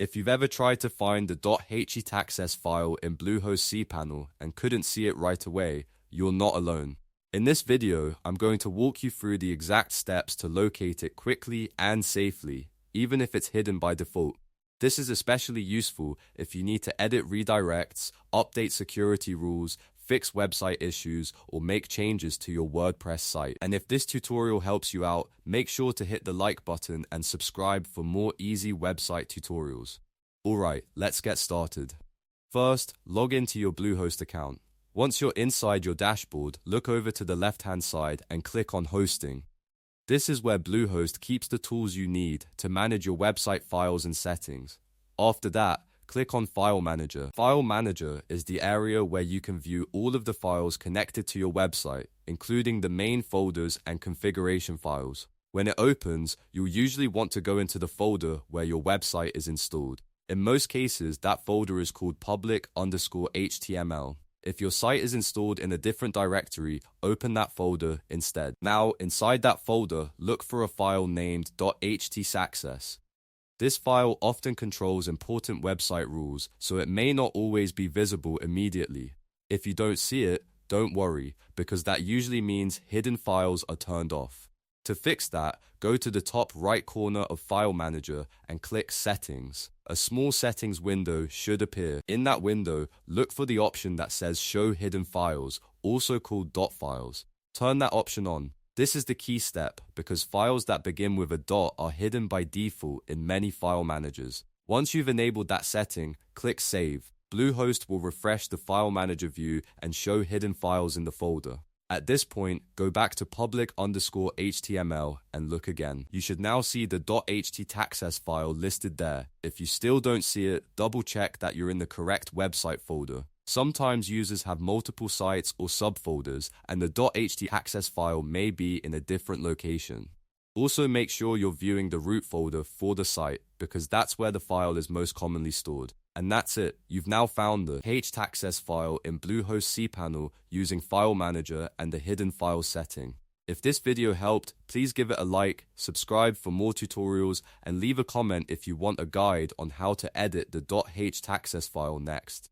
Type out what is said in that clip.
If you've ever tried to find the .htaccess file in Bluehost CPanel and couldn't see it right away, you're not alone. In this video, I'm going to walk you through the exact steps to locate it quickly and safely, even if it's hidden by default. This is especially useful if you need to edit redirects, update security rules, fix website issues, or make changes to your WordPress site. And if this tutorial helps you out, make sure to hit the like button and subscribe for more easy website tutorials. Alright, let's get started. First, log into your Bluehost account. Once you're inside your dashboard, look over to the left-hand side and click on Hosting. This is where Bluehost keeps the tools you need to manage your website files and settings. After that, click on File Manager. File Manager is the area where you can view all of the files connected to your website, including the main folders and configuration files. When it opens, you'll usually want to go into the folder where your website is installed. In most cases, that folder is called public_HTML. If your site is installed in a different directory, open that folder instead. Now, inside that folder, look for a file named .htaccess. This file often controls important website rules, so it may not always be visible immediately. If you don't see it, don't worry, because that usually means hidden files are turned off. To fix that, go to the top right corner of File Manager and click Settings. A small settings window should appear. In that window, look for the option that says Show Hidden Files, also called .files. Turn that option on. This is the key step because files that begin with a dot are hidden by default in many file managers. Once you've enabled that setting, click Save. Bluehost will refresh the File Manager view and show hidden files in the folder. At this point, go back to public_HTML and look again. You should now see the .htaccess file listed there. If you still don't see it, double check that you're in the correct website folder. Sometimes users have multiple sites or subfolders, and the .htaccess file may be in a different location. Also make sure you're viewing the root folder for the site, because that's where the file is most commonly stored. And that's it, you've now found the Htaccess file in Bluehost CPanel using File Manager and the hidden file setting. If this video helped, please give it a like, subscribe for more tutorials, and leave a comment if you want a guide on how to edit the .htaccess file next.